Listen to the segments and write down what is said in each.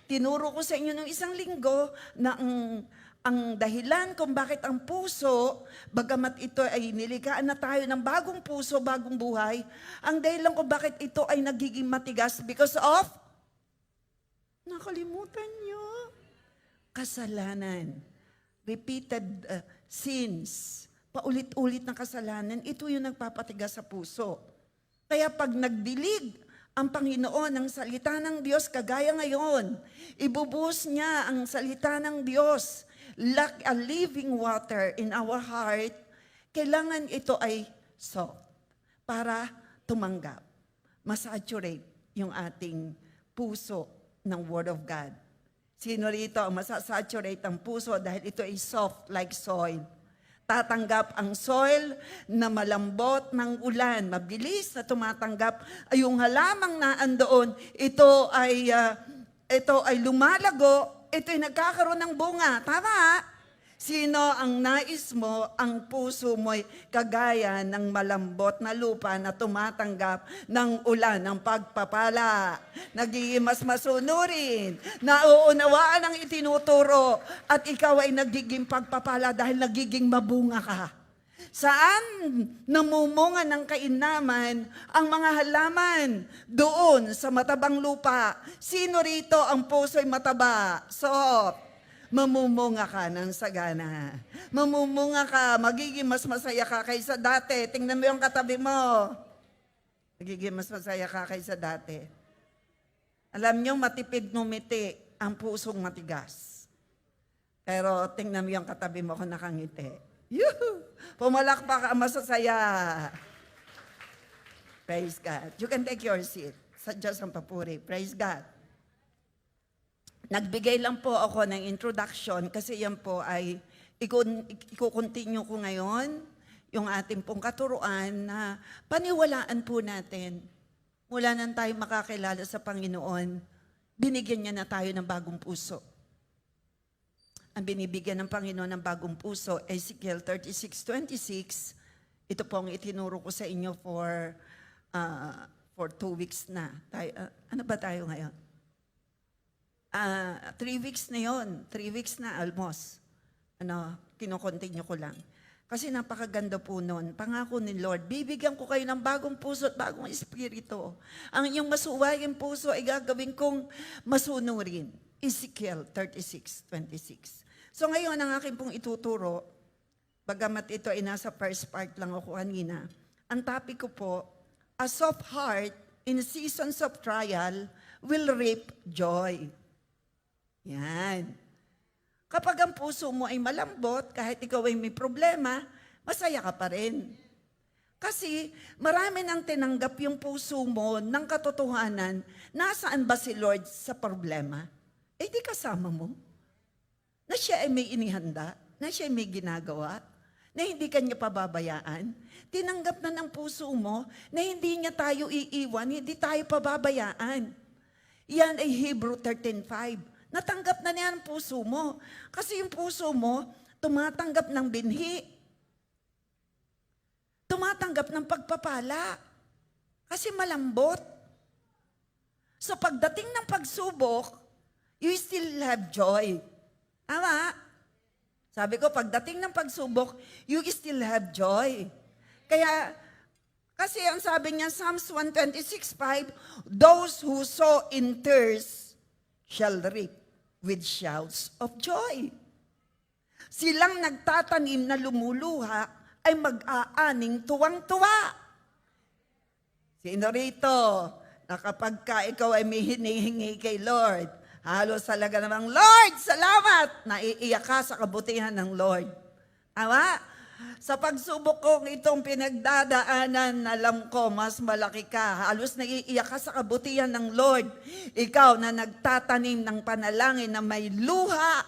Tinuro ko sa inyo nung isang linggo na ang dahilan kung bakit ang puso, bagamat ito ay nilikhaan na tayo ng bagong puso, bagong buhay, ang dahilan kung bakit ito ay nagiging matigas because of, nakalimutan nyo, kasalanan. Repeated sins. Paulit-ulit na kasalanan, ito yung nagpapatigas sa puso. Kaya pag nagdilig ang Panginoon ng salita ng Diyos, kagaya ngayon, ibubuhos niya ang salita ng Diyos like a living water in our heart, kailangan ito ay soft para tumanggap, masaturate yung ating puso ng Word of God. Sino rito ang masasaturate ang puso dahil ito ay soft like soil? Tatanggap ang soil na malambot ng ulan, mabilis na tumatanggap ay yung halamang naandoon, ito ay lumalago, ito ay nagkakaroon ng bunga. Tama? Sino ang nais mo, ang puso mo'y kagaya ng malambot na lupa na tumatanggap ng ulan, ng pagpapala, nagiging mas masunurin, nauunawaan ang itinuturo, at ikaw ay nagiging pagpapala dahil nagiging mabunga ka. Saan namumunga ng kainaman ang mga halaman? Doon sa matabang lupa. Sino rito ang puso'y mataba? Soft. Mamumunga ka ng sagana. Mamumunga ka, magiging mas masaya ka kaysa dati. Tingnan mo yung katabi mo. Magiging mas masaya ka kaysa dati. Alam niyo, matipid ngumiti ang pusong matigas. Pero tingnan mo yung katabi mo kung nakangiti. Yuhu! Pumalakpak ka, masasaya. Praise God. You can take your seat. Sa Diyos ang papuri. Praise God. Nagbigay lang po ako ng introduction kasi yan po ay iko-continue ko ngayon yung ating pong katuruan na paniwalaan po natin. Mula nang tayo makakilala sa Panginoon, binigyan niya na tayo ng bagong puso. Ang binibigyan ng Panginoon ng bagong puso, Ezekiel 36:26, ito po ang itinuro ko sa inyo for 2 weeks na. Ano ba tayo ngayon? 3 weeks na yon, 3 weeks na almost. Kino-continue ko lang. Kasi napakaganda po nun. Pangako ni Lord, bibigyan ko kayo ng bagong puso at bagong espiritu. Ang inyong masuwayang puso ay gagawin kong masunurin. Ezekiel 36:26. So ngayon, ang aking pong ituturo, bagamat ito ay nasa first part lang ako kanina, ang topic ko po, a soft heart in seasons of trial will reap joy. Yan. Kapag ang puso mo ay malambot, kahit ikaw ay may problema, masaya ka pa rin. Kasi marami nang tinanggap yung puso mo ng katotohanan, nasaan ba si Lord sa problema? Eh di kasama mo. Na siya ay may inihanda, na siya ay may ginagawa, na hindi kanya pababayaan. Tinanggap na ng puso mo na hindi niya tayo iiwan, hindi tayo pababayaan. Yan ay Hebrew 13:5. Natanggap na niya ang puso mo. Kasi yung puso mo, tumatanggap ng binhi. Tumatanggap ng pagpapala. Kasi malambot. So pagdating ng pagsubok, you still have joy. Tama? Sabi ko, pagdating ng pagsubok, you still have joy. Kaya, kasi ang sabi niya, Psalms 126:5, those who sow in tears shall reap with shouts of joy. Silang nagtatanim na lumuluha ay mag-aaning tuwang-tuwa. Sino rito na kapag ka ikaw ay may hinihingi kay Lord, halos talaga namang, Lord, salamat! Naiiyak ka sa kabutihan ng Lord. Tama? Sa pagsubok kong itong pinagdadaanan, alam ko, mas malaki ka. Halos naiiyak ka sa kabutihan ng Lord. Ikaw na nagtatanim ng panalangin na may luha,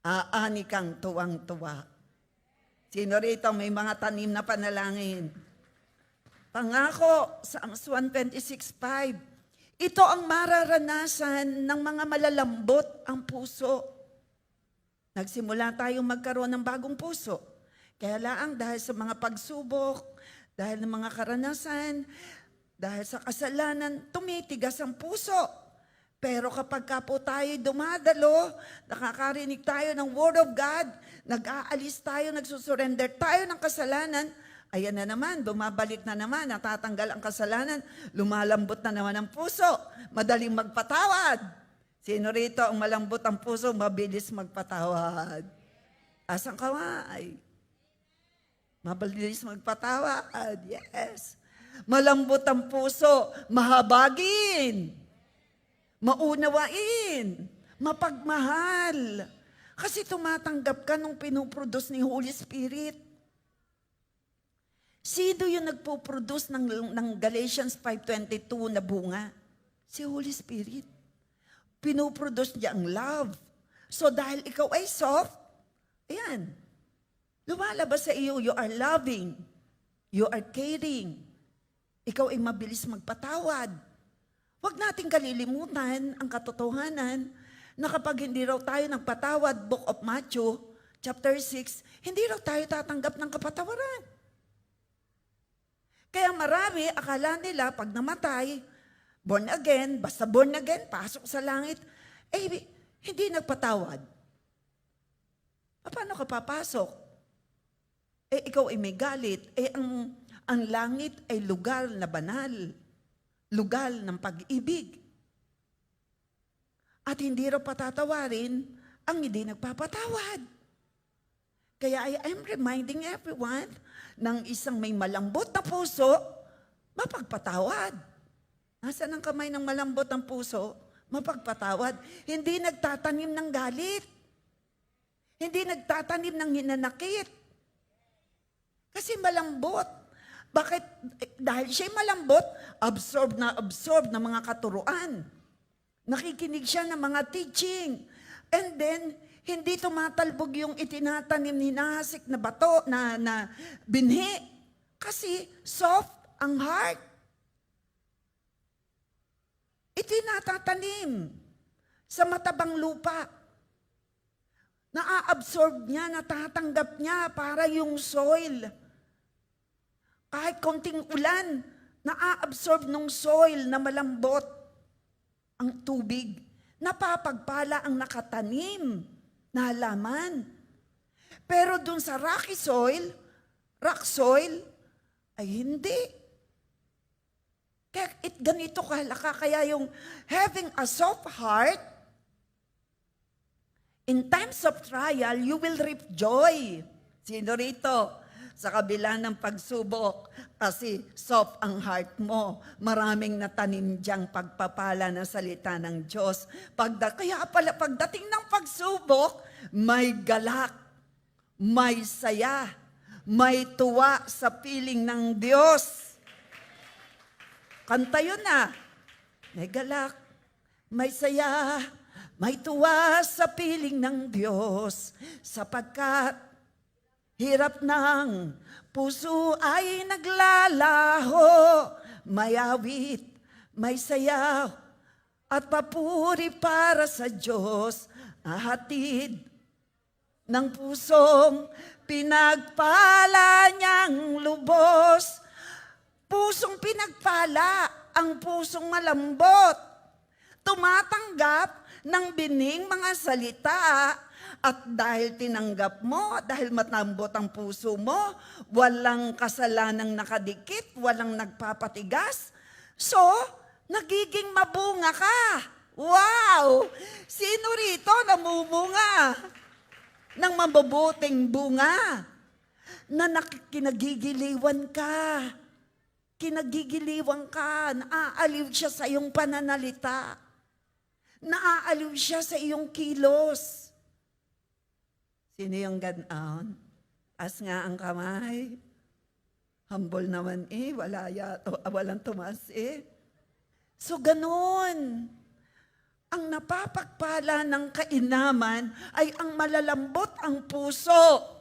aani kang tuwang-tuwa. Sino rito may mga tanim na panalangin? Pangako, sa Psalm 126:5, ito ang mararanasan ng mga malalambot ang puso. Nagsimula tayong magkaroon ng bagong puso. Kaya lang dahil sa mga pagsubok, dahil ng mga karanasan, dahil sa kasalanan, tumitigas ang puso. Pero kapag ka po tayo dumadalo, nakakarinig tayo ng Word of God, nag-aalis tayo, nagsusurrender tayo ng kasalanan, ayan na naman, bumabalik na naman, natatanggal ang kasalanan, lumalambot na naman ang puso, madaling magpatawad. Sino rito ang malambot ang puso, mabilis magpatawad? Asang kamay? Mabilis magpatawad, yes. Malambot ang puso, mahabagin. Maunawain, mapagmahal. Kasi tumatanggap ka nung pinuproduce ni Holy Spirit. Sino yung nagpo-produce ng Galatians 5:22 na bunga? Si Holy Spirit. Pinuproduce niya ang love. So dahil ikaw ay soft, ayan, lumalabas sa iyo, you are loving, you are caring, ikaw ay mabilis magpatawad. Huwag nating kalilimutan ang katotohanan na kapag hindi raw tayo nagpatawad, Book of Matthew, chapter 6, hindi raw tayo tatanggap ng kapatawaran. Kaya marami, akala nila pag namatay, born again, basta born again, pasok sa langit, hindi nagpatawad. Paano ka papasok? Ikaw ay may galit. Ang langit ay lugar na banal. Lugar ng pag-ibig. At hindi raw patatawarin ang hindi nagpapatawad. Kaya I'm reminding everyone ng isang may malambot na puso, mapagpatawad. Nasaan ang kamay ng malambot ng puso? Mapagpatawad. Hindi nagtatanim ng galit. Hindi nagtatanim ng hinanakit. Kasi malambot. Bakit? Dahil siya'y malambot, absorb na mga katuruan. Nakikinig siya ng mga teaching. And then, hindi tumatalbog yung itinatanim ni Nahasik na bato, na binhi. Kasi soft ang heart. Itinatatanim sa matabang lupa. Naa-absorb niya, natatanggap niya para yung soil. Kahit konting ulan, naa-absorb ng soil na malambot ang tubig. Napapagpala ang nakatanim na halaman. Pero dun sa rock soil, ay hindi. Kaya ganito kahalaka. Kaya yung having a soft heart, in times of trial, you will reap joy. Sino rito? Sa kabila ng pagsubok, kasi soft ang heart mo. Maraming natanim diyang pagpapala ng salita ng Diyos. Kaya pala pagdating ng pagsubok, may galak, may saya, may tuwa sa piling ng Diyos. Kanta yun na. May galak, may saya, may tuwa sa piling ng Diyos, sapagkat hirap ng puso ay naglalaho, may awit, may sayaw, at papuri para sa Diyos, ahatid ng pusong pinagpala niyang lubos. Pusong pinagpala, ang pusong malambot, tumatanggap ng bining mga salita. At dahil tinanggap mo, dahil matambot ang puso mo, walang kasalanang nakadikit, walang nagpapatigas, so, nagiging mabunga ka. Wow! Sino rito namumunga ng mabubuting bunga? Na kinagigiliwan ka. Kinagigiliwan ka. Naaaliw siya sa iyong pananalita. Naaaliw siya sa iyong kilos. Sino yung ganon? As nga ang kamay. Humble naman walang tumas So ganon. Ang napapagpala ng kainaman ay ang malalambot ang puso.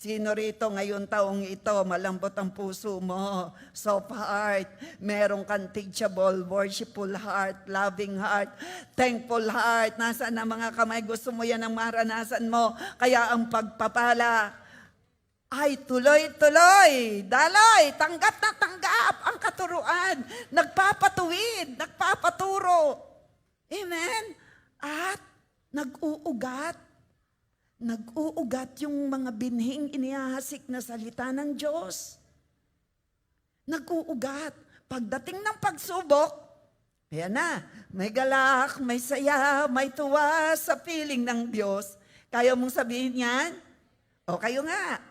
Sino rito ngayon taong ito, malambot ang puso mo, soft heart, meron kang teachable, worshipful heart, loving heart, thankful heart. Nasaan ang mga kamay? Gusto mo yan ang maranasan mo. Kaya ang pagpapala ay tuloy-tuloy, daloy, tanggap na tanggap ang katuruan, nagpapatuwid, nagpapaturo. Amen? At nag-uugat. Nag-uugat yung mga binhing inihahasik na salita ng Diyos. Nag-uugat. Pagdating ng pagsubok, ayan na, may galak, may saya, may tuwa sa piling ng Diyos. Kaya mong sabihin yan? O kayo nga.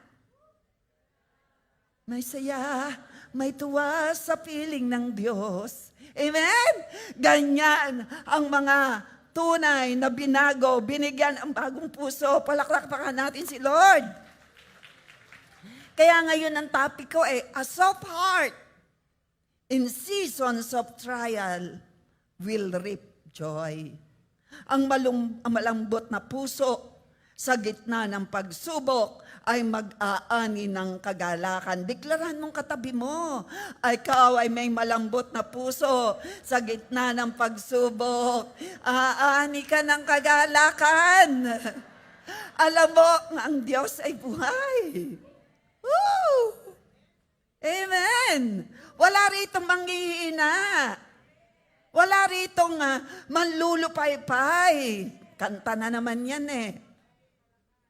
May saya, may tuwa sa piling ng Diyos. Amen? Ganyan ang mga tunay na binago, binigyan ang bagong puso. Palakpakan natin si Lord. Kaya ngayon ang topic ko a soft heart in seasons of trial will reap joy. Ang malambot na puso sa gitna ng pagsubok ay mag-aani ng kagalakan. Deklarahan mong katabi mo, ikaw ay may malambot na puso sa gitna ng pagsubok. Aani ka ng kagalakan. Alam mo, ang Diyos ay buhay. Woo! Amen! Wala ritong manghihina. Wala ritong manlulupaypay. Kanta na naman yan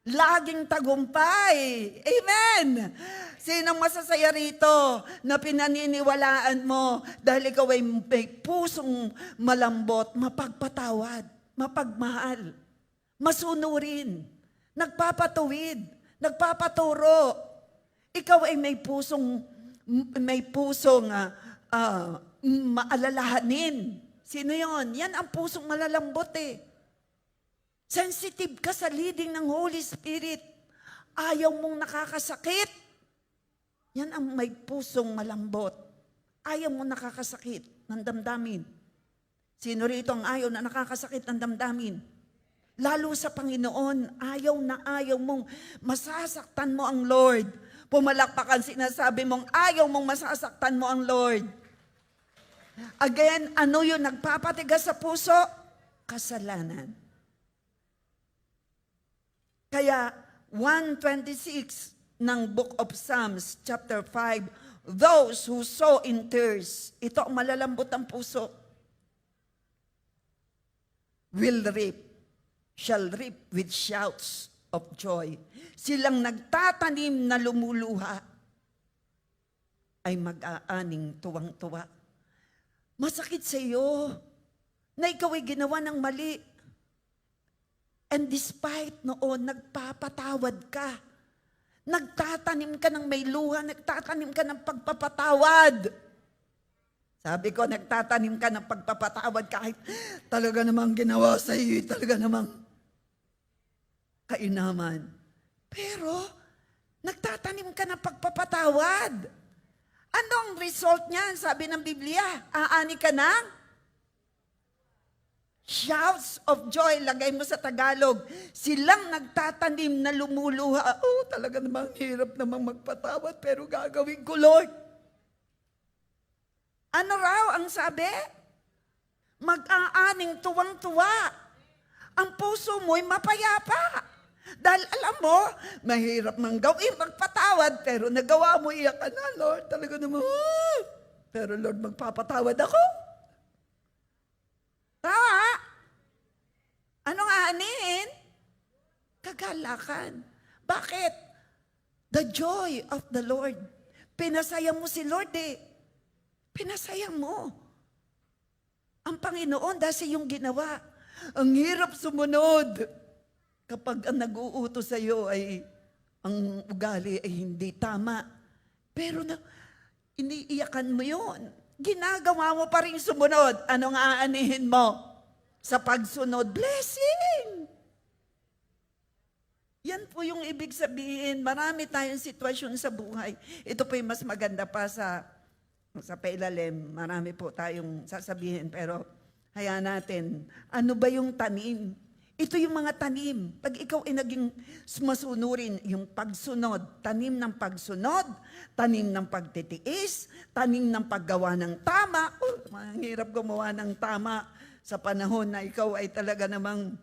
Laging tagumpay. Amen! Sinong masasaya rito na pinaniniwalaan mo dahil ikaw ay may pusong malambot, mapagpatawad, mapagmahal, masunurin, nagpapatuwid, nagpapaturo. Ikaw ay may pusong maalalahanin. Sino yon? Yan ang pusong malalambot Sensitive ka sa leading ng Holy Spirit. Ayaw mong nakakasakit. Yan ang may pusong malambot. Ayaw mong nakakasakit ng damdamin. Sino rito ang ayaw na nakakasakit ng damdamin? Lalo sa Panginoon, ayaw mong masasaktan mo ang Lord. Pumalakpakan, sinasabi mong ayaw mong masasaktan mo ang Lord. Again, ano yun nagpapatigas sa puso? Kasalanan. Kaya 126 ng Book of Psalms, chapter 5, those who sow in tears, ito ang malalambot ang puso, shall reap with shouts of joy. Silang nagtatanim na lumuluha ay mag-aaning tuwang-tuwa. Masakit sa iyo na ikaw ay ginawa ng mali. And despite noon, nagpapatawad ka. Nagtatanim ka ng may luha, nagtatanim ka ng pagpapatawad. Sabi ko, nagtatanim ka ng pagpapatawad kahit talaga namang ginawa sa iyo, talaga namang kainaman. Pero, nagtatanim ka ng pagpapatawad. Ano ang result niyan? Sabi ng Biblia, aani ka ng shouts of joy, lagay mo sa Tagalog. Silang nagtatanim na lumuluha. Talaga namang hirap namang magpatawad, pero gagawin ko, Lord. Ano raw ang sabi? Mag-aaning tuwang-tuwa. Ang puso mo'y mapayapa. Dahil alam mo, mahirap mang gawin magpatawad, pero nagawa mo, iyak ka na, Lord. Talaga namang, pero Lord, magpapatawad ako. Tama? Anong aanin? Kagalakan. Bakit? The joy of the Lord. Pinasaya mo si Lord Pinasaya mo. Ang Panginoon dahil yung ginawa. Ang hirap sumunod kapag ang nag-uutos sa iyo ay ang ugali ay hindi tama. Pero iniiyakan mo yun. Ginagawa mo pa rin sumunod. Anong aanihin mo? Sa pagsunod, blessing. Yan po yung ibig sabihin. Marami tayong sitwasyon sa buhay. Ito po yung mas maganda pa sa pailalim. Marami po tayong sasabihin. Pero hayaan natin, ano ba yung tanim? Ito yung mga tanim. Pag ikaw ay naging masunurin, yung pagsunod, tanim ng pagsunod, tanim ng pagtitiis, tanim ng paggawa ng tama. Mahirap gumawa ng tama sa panahon na ikaw ay talaga namang,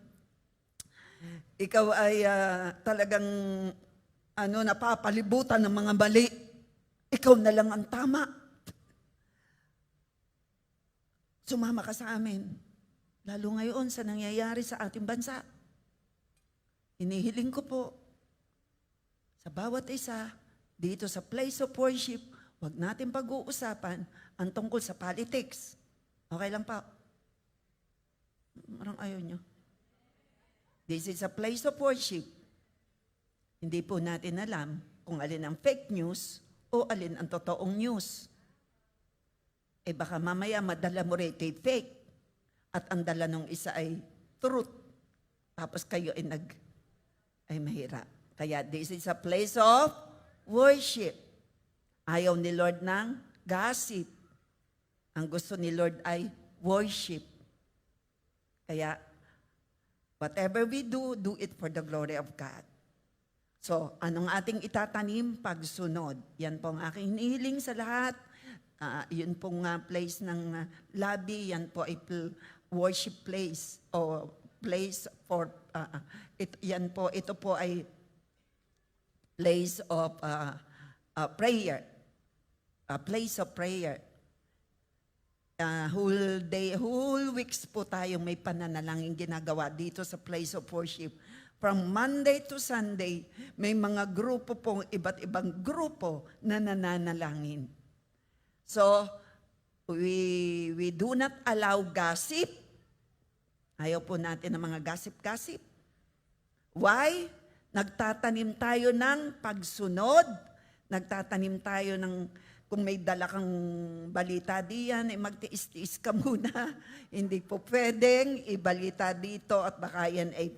talagang napapalibutan ng mga mali. Ikaw na lang ang tama. Sumama ka sa amin. Lalo ngayon sa nangyayari sa ating bansa. Inihiling ko po sa bawat isa dito sa place of worship, huwag natin pag-uusapan ang tungkol sa politics. Okay lang pa? Marang ayaw nyo. This is a place of worship. Hindi po natin alam kung alin ang fake news o alin ang totoong news. Eh baka mamaya madala mo rito fake at ang dala ng isa ay truth. Tapos kayo ay mahirap. Kaya this is a place of worship. Ayaw ni Lord ng gossip. Ang gusto ni Lord ay worship. Kaya whatever we do, do it for the glory of God. So, anong ating itatanim? Pagsunod. Yan po ang aking hinihiling sa lahat. Yun pong place ng lobby, yan po ay worship place o place for, ito po ay place of prayer. A place of prayer. Whole weeks po tayo may pananalangin ginagawa dito sa place of worship. From Monday to Sunday, may mga grupo pong, iba't ibang grupo na nananalangin. So, we do not allow gossip. Ayaw po natin ng mga gossip-gossip. Why? Nagtatanim tayo ng pagsunod. Nagtatanim tayo ng, kung may dala kang balita diyan, magtiis-tiis ka muna. Hindi po pwedeng ibalita dito at baka yan ay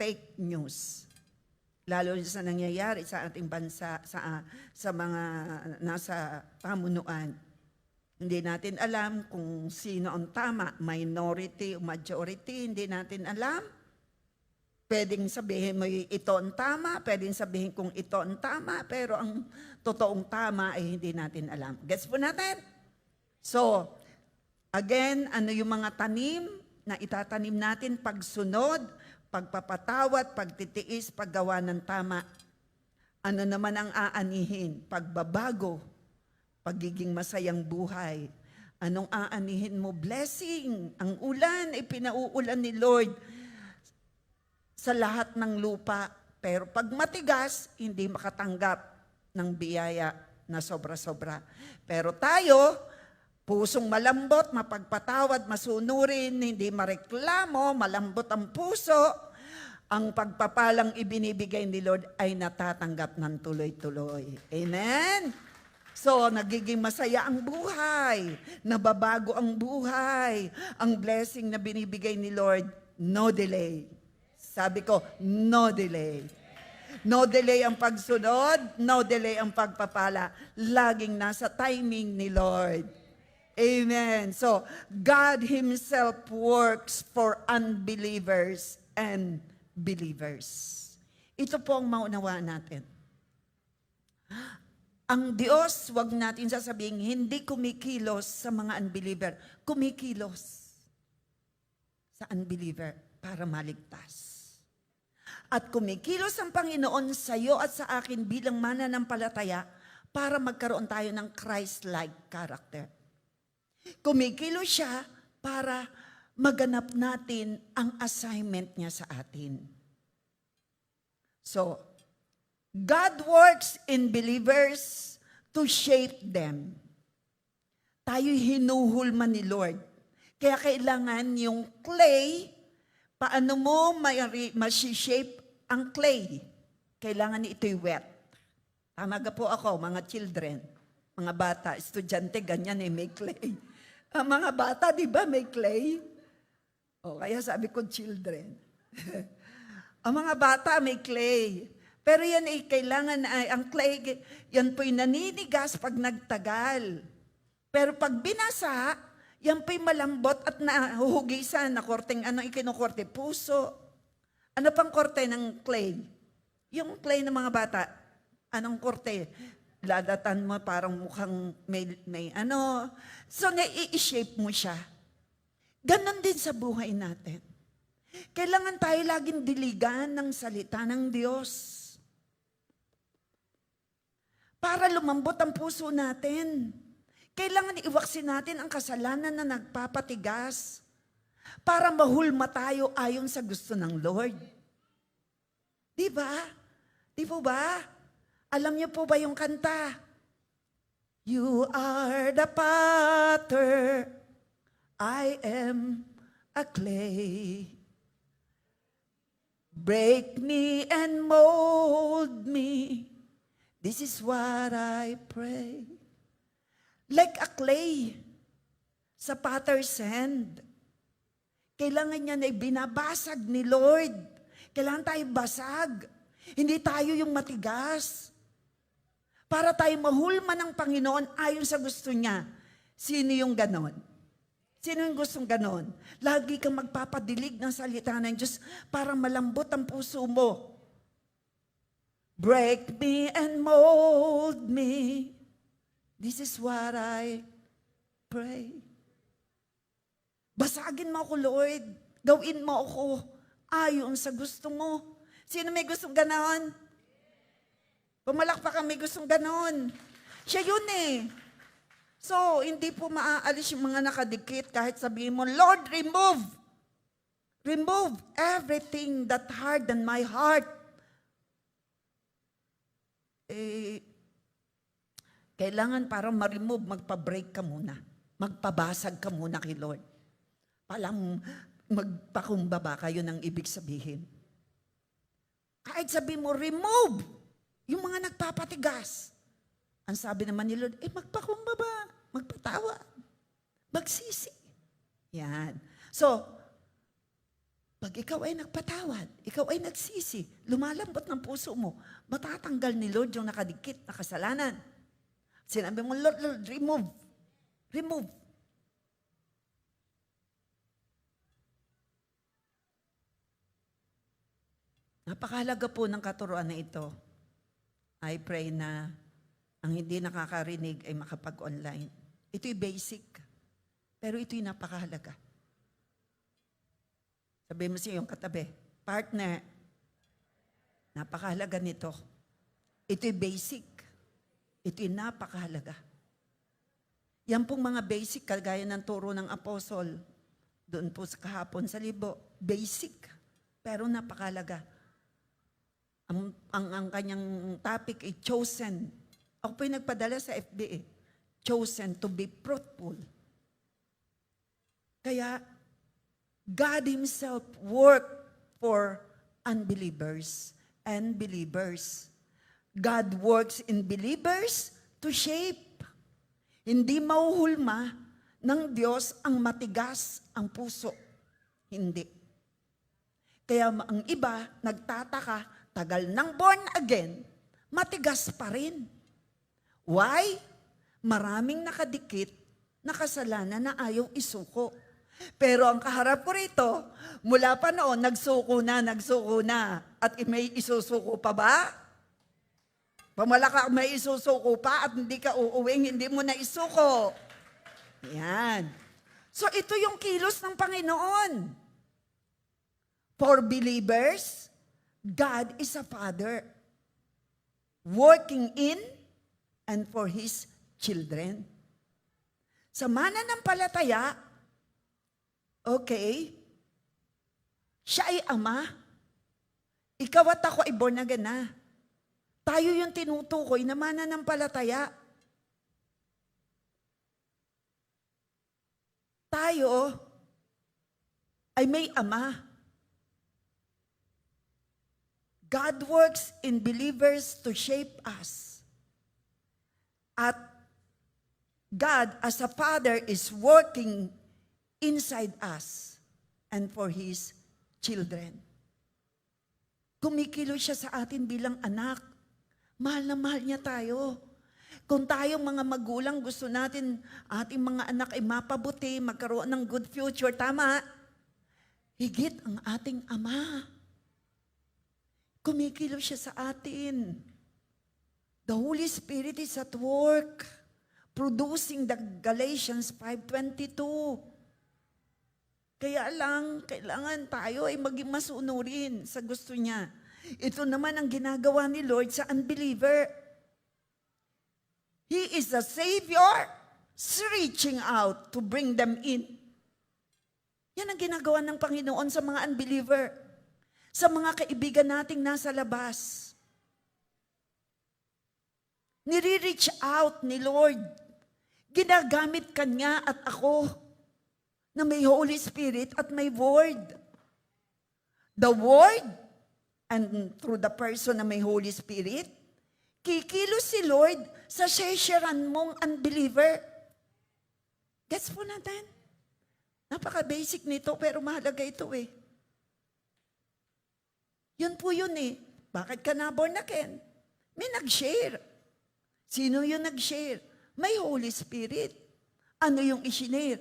fake news. Lalo sa nangyayari sa ating bansa, sa mga nasa pamunuan. Hindi natin alam kung sino ang tama, minority o majority, hindi natin alam. Pwedeng sabihin mo ito ang tama, pwedeng sabihin kung ito ang tama, pero ang totoong tama ay hindi natin alam. Gets po natin? So, again, ano yung mga tanim na itatanim natin? Pagsunod, pagpapatawad, pagtitiis, paggawa ng tama. Ano naman ang aanihin? Pagbabago, pagiging masayang buhay. Anong aanihin mo? Blessing. Ang ulan ay pinauulan ni Lord sa lahat ng lupa. Pero pag matigas, hindi makatanggap ng biyaya na sobra-sobra. Pero tayo, pusong malambot, mapagpatawad, masunurin, hindi mareklamo, malambot ang puso, ang pagpapalang ibinibigay ni Lord ay natatanggap ng tuloy-tuloy. Amen? So, nagiging masaya ang buhay, nababago ang buhay, ang blessing na binibigay ni Lord, no delay. Sabi ko, no delay. No delay ang pagsunod, no delay ang pagpapala. Laging nasa timing ni Lord. Amen. So, God Himself works for unbelievers and believers. Ito po ang maunawaan natin. Ang Diyos, wag natin sasabihin, hindi kumikilos sa mga unbeliever. Kumikilos sa unbeliever para maligtas. At kumikilos ang Panginoon sa iyo at sa akin bilang mananampalataya para magkaroon tayo ng Christ-like character. Kumikilos siya para maganap natin ang assignment niya sa atin. So, God works in believers to shape them. Tayo'y hinuhulman ni Lord. Kaya kailangan yung clay, paano mo masishape ang clay? Kailangan ito'y wet. Tama ka po ako, mga children, mga bata, estudyante, ganyan may clay. Ang mga bata, di ba, may clay? O, kaya sabi ko, children. Ang mga bata, may clay. Pero yan ay kailangan, ang clay, yan po'y naninigas pag nagtagal. Pero pag binasa, yan po'y malambot at nahuhugisan na korteng, ano ikinukorte? Puso. Ano pang korte ng clay? Yung clay ng mga bata, anong korte? Ladatan mo parang mukhang may ano. So, nai-shape mo siya. Ganon din sa buhay natin. Kailangan tayo laging diligan ng salita ng Diyos. Para lumambot ang puso natin. Kailangan iwaksin natin ang kasalanan na nagpapatigas. para mahulma tayo ayon sa gusto ng Lord. Di ba? Di po ba? Alam niyo po ba yung kanta? You are the potter, I am a clay. Break me and mold me, this is what I pray. Like a clay, sa potter's hand. Kailangan niya na binabasag ni Lord. Kailangan tayo basag. Hindi tayo yung matigas. Para tayo mahulma ng Panginoon ayon sa gusto niya. Sino yung ganon? Sino yung gustong ganon? Lagi kang magpapadilig ng salita ng Diyos para malambot ang puso mo. Break me and mold me. This is what I pray. Basagin mo ako, Lord. Gawin mo ako ayon sa gusto mo. Sino may gustong ganon? Pumalakpak ang may gustong ganon. Siya yun eh. So, hindi po maaalis yung mga nakadikit kahit sabihin mo, Lord, remove. Remove everything that hardened my heart. Kailangan para ma-remove, magpa-break ka muna. Magpabasag ka muna kay Lord. Palang magpakumbaba kayo ng ibig sabihin. Kahit sabihin mo, remove yung mga nagpapatigas. Ang sabi naman ni Lord, magpakumbaba, magpatawad, magsisi. Yan. So, pag ikaw ay nagpatawad, ikaw ay nagsisi, lumalambot ng puso mo, matatanggal ni Lord yung nakadikit na kasalanan. Sinabi mo, Lord, remove. Remove. Napakahalaga po ng katuruan na ito. I pray na ang hindi nakakarinig ay makapag-online. Ito'y basic, pero ito'y napakahalaga. Sabihin mo sa iyong katabi, partner, napakahalaga nito. Ito'y basic. Ito'y napakahalaga. Yan pong mga basic, kagaya ng turo ng apostol, doon po sa kahapon sa libo, basic, pero napakahalaga. Ang kanyang topic ay chosen. Ako po yung nagpadala sa FB chosen to be fruitful. Kaya, God Himself worked for unbelievers and believers. God works in believers to shape. Hindi mauhulma ng Diyos ang matigas ang puso. Hindi. Kaya ang iba, nagtataka, tagal ng born again, matigas pa rin. Why? Maraming nakadikit na kasalanan na ayaw isuko. Pero ang kaharap ko rito, mula pa noon, nagsuko na, at may isusuko pa ba? Pamalaka may isusuko pa at hindi ka uuwing, hindi mo na isuko. Yan. So ito yung kilos ng Panginoon. For believers, God is a Father working in and for His children. Sa mananampalataya, okay, siya ay Ama. Ikaw at ako ay born again na. Tayo yung tinutukoy na mananampalataya. Tayo ay may Ama. God works in believers to shape us. At God as a Father is working inside us and for His children. Kumikilos siya sa atin bilang anak. Mahal na mahal niya tayo. Kung tayong mga magulang gusto natin ating mga anak ay mapabuti, magkaroon ng good future, tama? Higit ang ating Ama. Kumikilos siya sa atin. The Holy Spirit is at work, producing the Galatians 5:22. Kaya lang, kailangan tayo ay maging masunurin sa gusto niya. Ito naman ang ginagawa ni Lord sa unbeliever. He is the Savior, reaching out to bring them in. Yan ang ginagawa ng Panginoon sa mga unbeliever, sa mga kaibigan nating nasa labas. Nire-reach out ni Lord. Ginagamit Kanya at ako na may Holy Spirit at may Word. The Word, and through the person na may Holy Spirit, kikilos si Lord sa shesheran mong unbeliever. Gets po natin? Napaka-basic nito pero mahalaga ito eh. Yun po yun eh. Bakit ka na born again? May nag-share. Sino yung nag-share? May Holy Spirit. Ano yung i-share?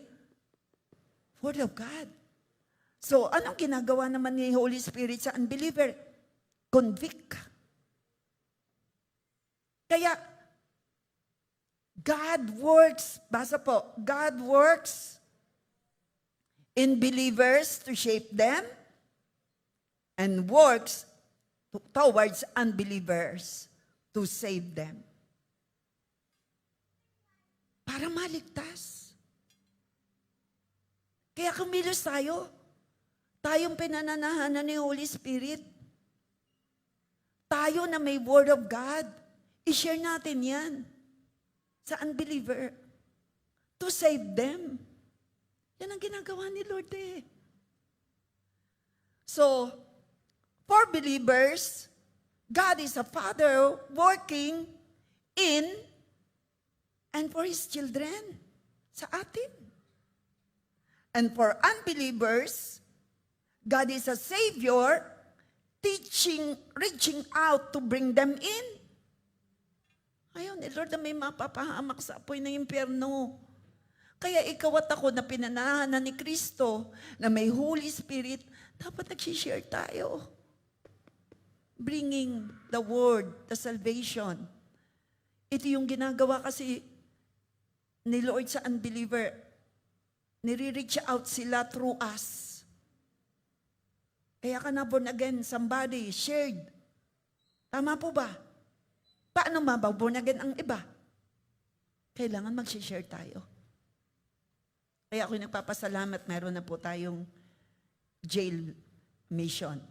Word of God. So, anong ginagawa naman ni Holy Spirit sa unbeliever? Convict. Kaya, God works, basa po, God works in believers to shape them and works towards unbelievers to save them. Para maligtas. Kaya kumilos tayo. Tayong pinananahanan ni Holy Spirit. Tayo na may Word of God. I-share natin yan sa unbeliever to save them. Yan ang ginagawa ni Lord eh. So, for believers, God is a Father working in and for His children, sa atin. And for unbelievers, God is a Savior teaching, reaching out to bring them in. Ayaw ni Lord na may mapapahamak sa apoy ng impyerno. Kaya ikaw at ako na pinanahanan ni Kristo, na may Holy Spirit, dapat nag-share tayo. Bringing the word, the salvation. Ito yung ginagawa kasi ni Lord sa unbeliever. Nire-reach out sila through us. Kaya ka na born again, somebody shared. Tama po ba? Paano mababorn again ang iba? Kailangan mag-share tayo. Kaya ako'y nagpapasalamat, meron na po tayong jail mission.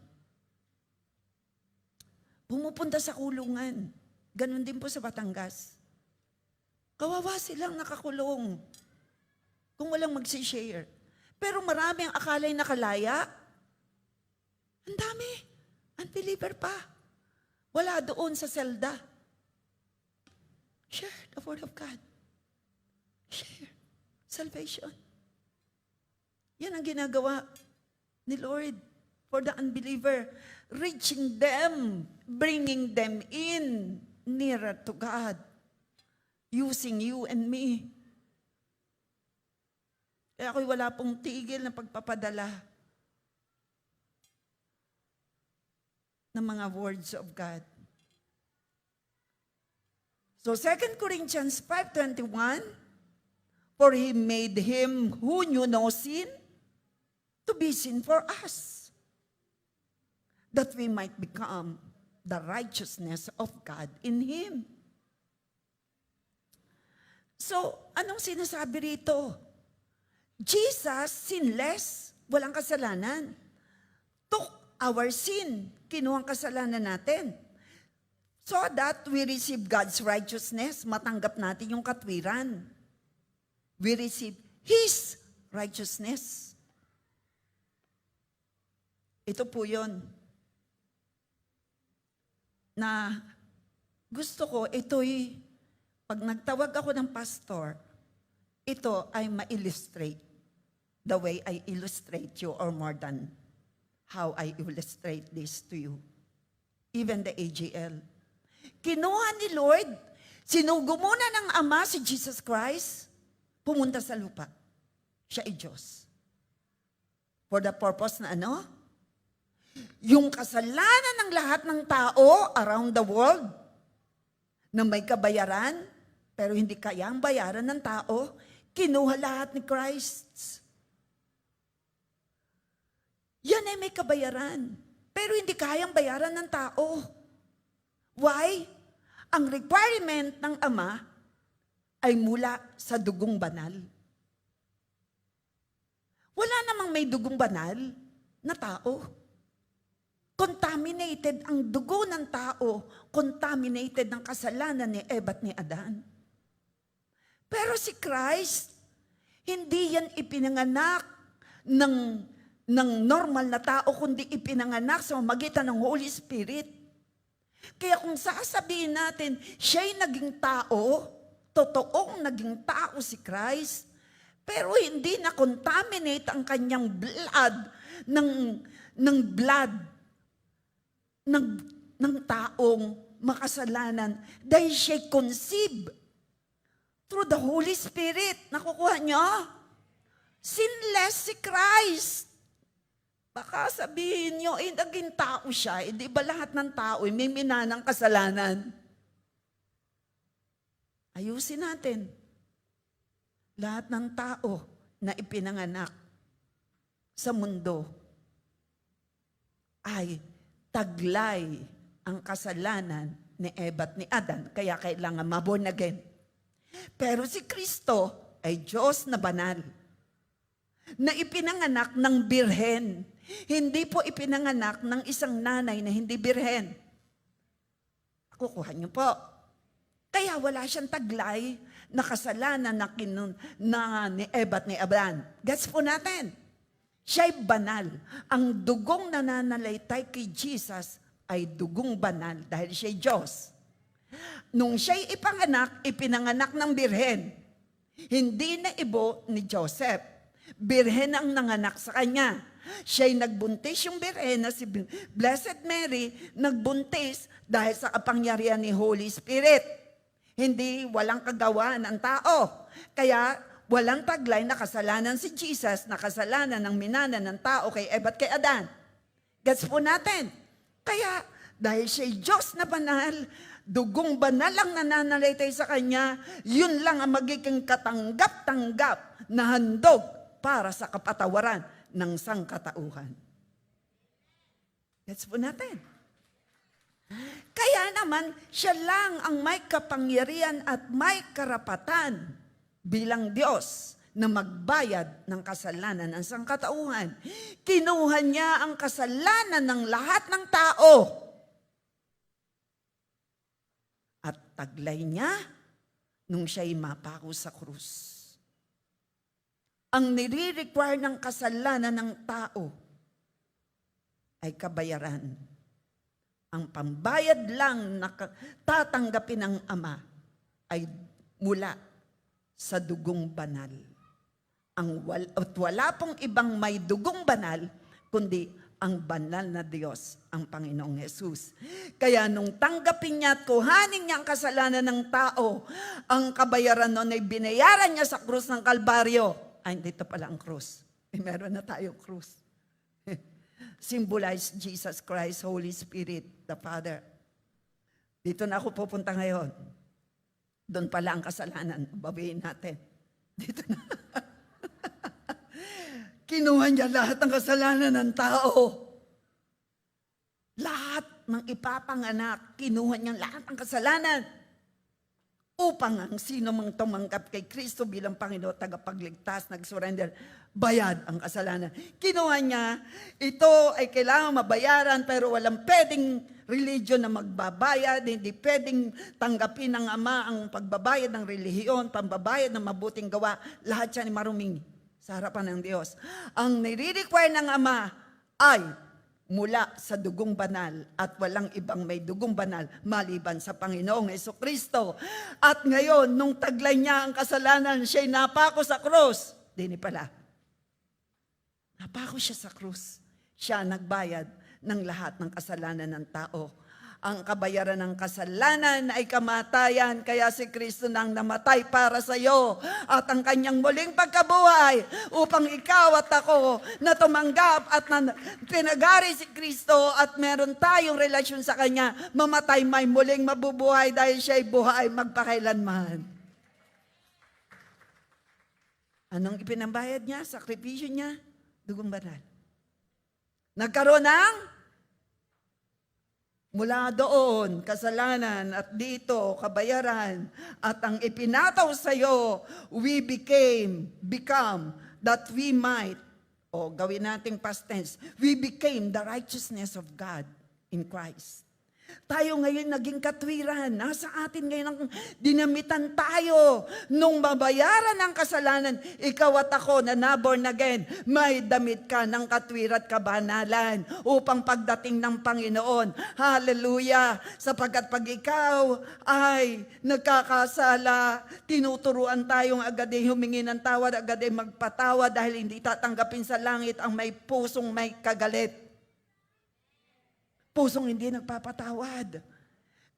Pumupunta sa kulungan. Ganon din po sa Batangas. Kawawa silang nakakulong kung walang mag-share. Pero marami ang akala'y nakalaya. Ang dami. Unbeliever pa. Wala doon sa selda. Share the Word of God. Share. Salvation. Yan ang ginagawa ni Lord for the unbeliever. Reaching them, bringing them in nearer to God. Using you and me. Kaya ako'y wala pong tigil na pagpapadala ng mga words of God. So 2 Corinthians 5:21, for He made Him who knew no sin to be sin for us, that we might become the righteousness of God in Him. So, anong sinasabi rito? Jesus, sinless, walang kasalanan, took our sin, kinuha ang kasalanan natin, so that we receive God's righteousness, matanggap natin yung katwiran. We receive His righteousness. Ito po yun. Na gusto ko, ito'y, pag nagtawag ako ng pastor, ito ay ma-illustrate the way I illustrate you, or more than how I illustrate this to you. Even the AGL. Kinuha ni Lord, sinugo muna ng Ama si Jesus Christ, pumunta sa lupa. Siya ay Diyos. For the purpose na ano? Yung kasalanan ng lahat ng tao around the world na may kabayaran, pero hindi kayang bayaran ng tao, kinuha lahat ni Christ. Yan ay may kabayaran, pero hindi kayang bayaran ng tao. Why? Ang requirement ng Ama ay mula sa dugong banal. Wala namang may dugong banal na tao. Contaminated ang dugo ng tao, contaminated ng kasalanan ni Eva at ni Adan. Pero si Christ, hindi yan ipinanganak ng normal na tao, kundi ipinanganak sa magitan ng Holy Spirit. Kaya kung sasabihin natin, siya'y naging tao, totoong naging tao si Christ, pero hindi na-contaminate ang kanyang blood ng blood ng taong makasalanan dahil siya'y conceived through the Holy Spirit. Nakukuha niyo? Sinless si Christ. Baka sabihin niyo, naging tao siya. Di ba lahat ng tao may minanang kasalanan? Ayusin natin. Lahat ng tao na ipinanganak sa mundo ay taglay ang kasalanan ni Eva at ni Adan, kaya kailangan maborn again. Pero si Kristo ay Diyos na banal, na ipinanganak ng birhen. Hindi po ipinanganak ng isang nanay na hindi birhen. Kukuha niyo po. Kaya wala siyang taglay na kasalanan na ni Eva at ni Adan. Gets po natin. Siya'y banal. Ang dugong nananalaytay kay Jesus ay dugong banal dahil siya'y Diyos. Nung siya'y ipinanganak ng birhen, hindi na ibo ni Joseph. Birhen ang nanganak sa kanya. Siya'y nagbuntis, yung birhen na si Blessed Mary, nagbuntis dahil sa kapangyarihan ni Holy Spirit. Hindi walang kagawaan ang tao. Kaya walang taglay na kasalanan si Jesus, na kasalanan ng minana ng tao kay Eva at kay Adan. Gets po natin. Kaya, dahil siya'y Diyos na banal, dugong banal ang nananalaytay sa Kanya, yun lang ang magiging katanggap-tanggap na handog para sa kapatawaran ng sangkatauhan. Gets po natin. Kaya naman, siya lang ang may kapangyarihan at may karapatan bilang Diyos na magbayad ng kasalanan ng sangkatauhan. Kinuha niya ang kasalanan ng lahat ng tao. At taglay niya nung siya'y mapako sa krus. Ang nire-require ng kasalanan ng tao ay kabayaran. Ang pambayad lang na tatanggapin ng Ama ay mula sa dugong banal. At wala pong ibang may dugong banal, kundi ang banal na Diyos, ang Panginoong Hesus. Kaya nung tanggapin niya at kuhanin niya ang kasalanan ng tao, ang kabayaran nun ay binayaran niya sa krus ng Kalbaryo. Ay, dito pala ang krus. Meron na tayong krus. Symbolize Jesus Christ, Holy Spirit, the Father. Dito na ako pupunta ngayon. Doon pala ang kasalanan. Babayin natin. Dito na. Kinuha niya lahat ng kasalanan ng tao. Lahat ng ipapanganak, kinuha niya lahat ng kasalanan. Upang ang sino mang tumanggap kay Kristo bilang Panginoon, tagapagligtas, nag-surrender, bayad ang kasalanan. Kinuha niya, ito ay kailangan mabayaran pero walang pwedeng religion na magbabayad, hindi pwedeng tanggapin ng Ama ang pagbabayad ng relihiyon, pambabayad ng mabuting gawa, lahat siya ni maruming sa harapan ng Diyos. Ang nire-require ng Ama ay mula sa dugong banal at walang ibang may dugong banal maliban sa Panginoong Jesucristo. At ngayon, nung taglay niya ang kasalanan, siya'y napako sa krus. Dini pala. Napako siya sa krus. Siya nagbayad ng lahat ng kasalanan ng tao. Ang kabayaran ng kasalanan ay kamatayan, kaya si Kristo nang namatay para sa iyo at ang kanyang muling pagkabuhay upang ikaw at ako na tumanggap at pinagari si Kristo at meron tayong relasyon sa Kanya, mamatay may muling mabubuhay dahil siya'y buhay magpakailanman. Anong ipinambayad niya? Sakripisyo niya? Dugong banal. Nagkaroon ng mula doon, kasalanan at dito, kabayaran. At ang ipinataw sa iyo, become, that we might O gawin nating past tense, we became the righteousness of God in Christ. Tayo ngayon naging katwiran. Nasa atin ngayon ang dinamitan tayo. Nung mabayaran ang kasalanan, ikaw at ako na naborn again, may damit ka ng katwiran at kabanalan upang pagdating ng Panginoon. Hallelujah! Sapagkat pag ikaw ay nagkakasala, tinuturuan tayong agad ay humingi ng tawad, agad ay magpatawad dahil hindi tatanggapin sa langit ang may pusong may kagalit. Pusong hindi nagpapatawad.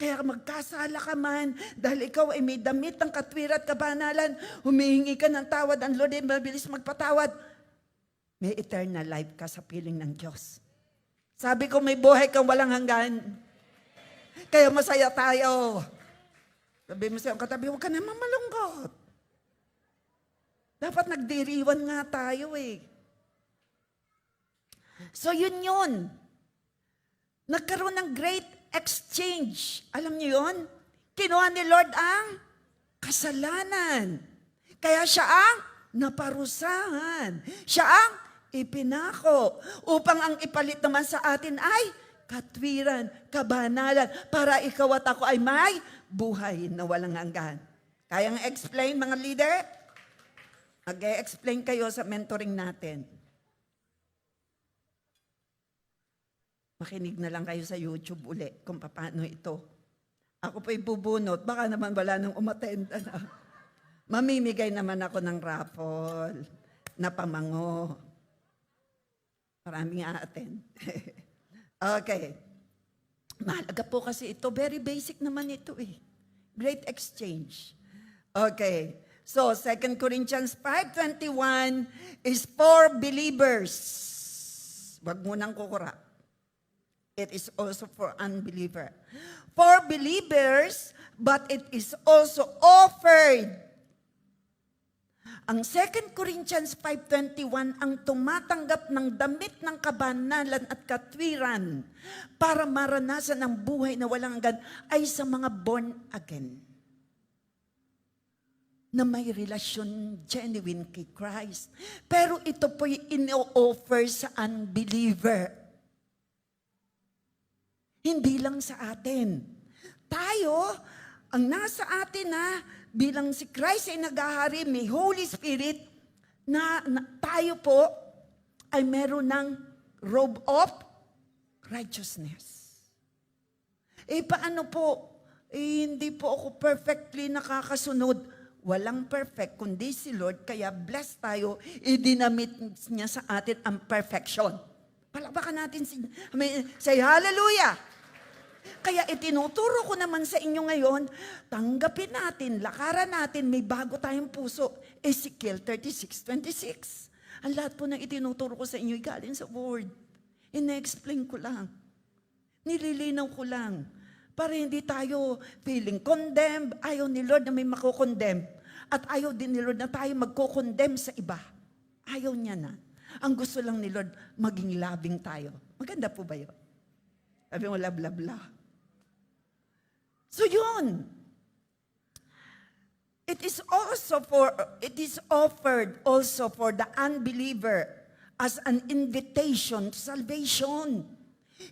Kaya magkasala ka man, dahil ikaw ay may damit ng katwiran at kabanalan, humihingi ka ng tawad, ang Lord ay mabilis magpatawad, may eternal life ka sa piling ng Diyos. Sabi ko, may buhay kang walang hanggan. Kaya masaya tayo. Sabi mo sa iyong katabi, huwag ka naman malungkot. Dapat nagdiriwan nga tayo eh. So yun. Nagkaroon ng great exchange. Alam niyo yun? Kinuha ni Lord ang kasalanan. Kaya siya ang naparusahan. Siya ang ipinako. Upang ang ipalit naman sa atin ay katwiran, kabanalan. Para ikaw at ako ay may buhay na walang hanggan. Kayang explain mga leader? Mag-explain kayo sa mentoring natin. Makinig na lang kayo sa YouTube uli kung paano ito. Ako po'y bubunot, baka naman wala nang umattend. Mamimigay naman ako ng raffle na pamango. Maraming a-attend. Okay. Mahalaga po kasi ito. Very basic naman ito eh. Great exchange. Okay. So, 2 Corinthians 5:21 is for believers. Wag mo nang kukurap. It is also for unbeliever. For believers, but it is also offered. Ang 2 Corinthians 5:21 ang tumatanggap ng damit ng kabanalan at katwiran para maranasan ang buhay na walang hanggan ay sa mga born again. Na may relasyon genuine kay Christ. Pero ito po'y ino-offer sa unbeliever. Hindi lang sa atin. Tayo, ang nasa atin na bilang si Christ ay naghahari, may Holy Spirit, na tayo po ay meron ng robe of righteousness. Paano po? Hindi po ako perfectly nakakasunod. Walang perfect, kundi si Lord, kaya blessed tayo, idinamit niya sa atin ang perfection. Palakpakan natin say hallelujah! Kaya itinuturo ko naman sa inyo ngayon, tanggapin natin, lakaran natin, may bago tayong puso. Ezekiel 36:26. Ang lahat po ng itinuturo ko sa inyo, galing sa Word. Ina-explain ko lang. Nililinaw ko lang. Para hindi tayo feeling condemned. Ayaw ni Lord na may makukondemn. At ayaw din ni Lord na tayo magkukondemn sa iba. Ayaw niya na. Ang gusto lang ni Lord, maging loving tayo. Maganda po ba yun? Sabi mo, love, love, love. So yun. It is offered also for the unbeliever as an invitation to salvation.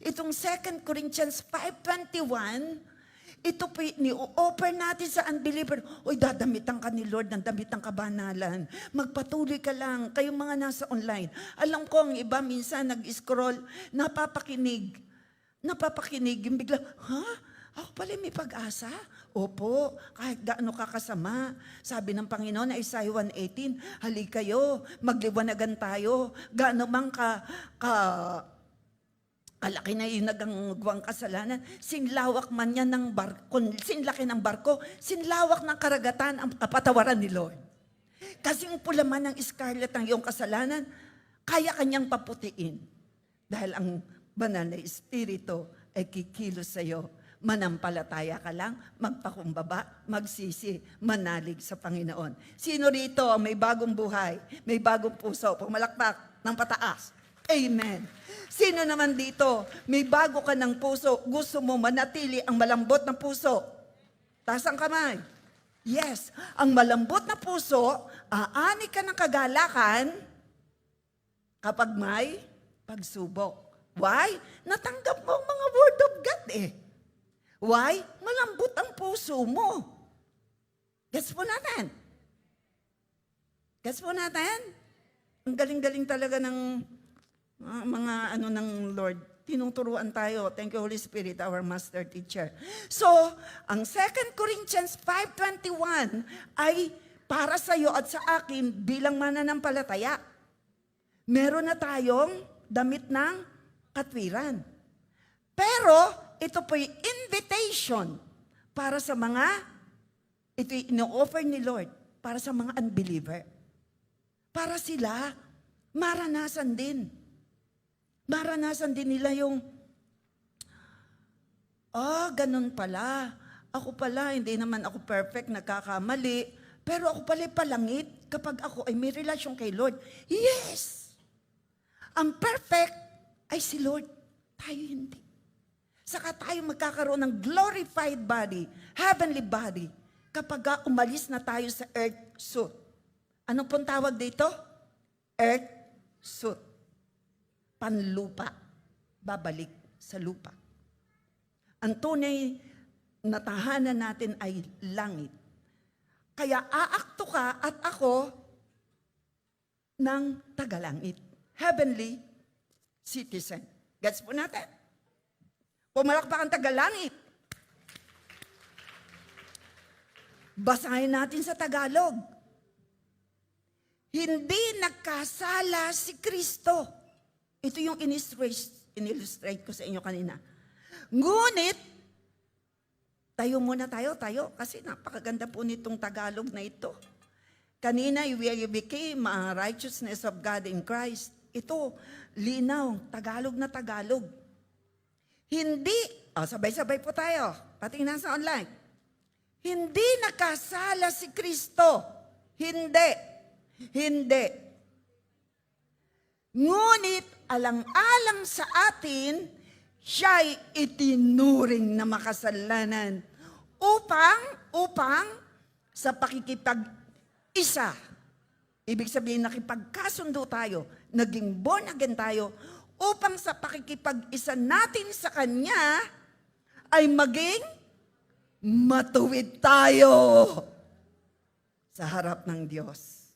Itong 2 Corinthians 5:21, ito po ni-offer natin sa unbeliever. Uy, dadamitan ka ni Lord ng damit ng kabanalan. Magpatuloy ka lang. Kayong mga nasa online. Alam ko, ang iba minsan nag-scroll, napapakinig, yung bigla, Ako pala may pag-asa? Opo, kahit gaano kakasama. Sabi ng Panginoon na Isaiah 1:18, halik kayo, magliwanagan tayo. Gaano mang kalaki na yung nagangwang kasalanan, sinlawak man yan ng barko, sinlaki ng barko, sinlawak ng karagatan ang kapatawaran ni Lord. Kasi yung pula man ng scarlet ang iyong kasalanan, kaya kanyang paputiin. Dahil ang banal na Espiritu ay kikilos sa iyo. Manampalataya ka lang, magpakumbaba, magsisi, manalig sa Panginoon. Sino rito ang may bagong buhay, may bagong puso, pumalakpak ng pataas? Amen. Sino naman dito, may bago ka ng puso, gusto mo manatili ang malambot na puso? Taas ang kamay. Yes, ang malambot na puso, aani ka ng kagalakan, kapag may pagsubok. Why? Natanggap mo ang mga word of God eh. Why? Malambot ang puso mo. Gets po natin? Gets po natin? Ang galing-galing talaga ng mga ng Lord. Tinuturuan tayo. Thank you, Holy Spirit, our master teacher. So, ang 2 Corinthians 5:21 ay para sa iyo at sa akin bilang mananampalataya. Meron na tayong damit ng katwiran. Pero, ito po'y invitation para sa mga, ito'y ino-offer ni Lord para sa mga unbeliever. Para sila, maranasan din. Maranasan din nila yung, ganun pala. Ako pala, hindi naman ako perfect, nagkakamali. Pero ako pala palangit kapag ako ay may relasyon kay Lord. Yes! Ang perfect ay si Lord. Tayo hindi. Saka tayo magkakaroon ng glorified body, heavenly body, kapag umalis na tayo sa earth suit. Ano pong tawag dito? Earth suit. Panlupa. Babalik sa lupa. Ang tunay na tahanan natin ay langit. Kaya aakto ka at ako ng tagalangit. Heavenly citizen. Gets po natin? Pumalakpak ang tagalangit. Basahin natin sa Tagalog. Hindi nagkasala si Kristo. Ito yung in-illustrate ko sa inyo kanina. Ngunit, tayo muna tayo, kasi napakaganda po nitong Tagalog na ito. Kanina, we became righteousness of God in Christ. Ito, linaw, Tagalog na Tagalog. Hindi, sabay-sabay po tayo, patingnan sa online. Hindi nakasala si Kristo. Hindi. Ngunit, alang-alang sa atin, siya'y itinuring na makasalanan upang sa pakikipag-isa, ibig sabihin nakipagkasundo tayo, naging born again tayo, upang sa pakikipag-isa natin sa Kanya ay maging matuwid tayo sa harap ng Diyos.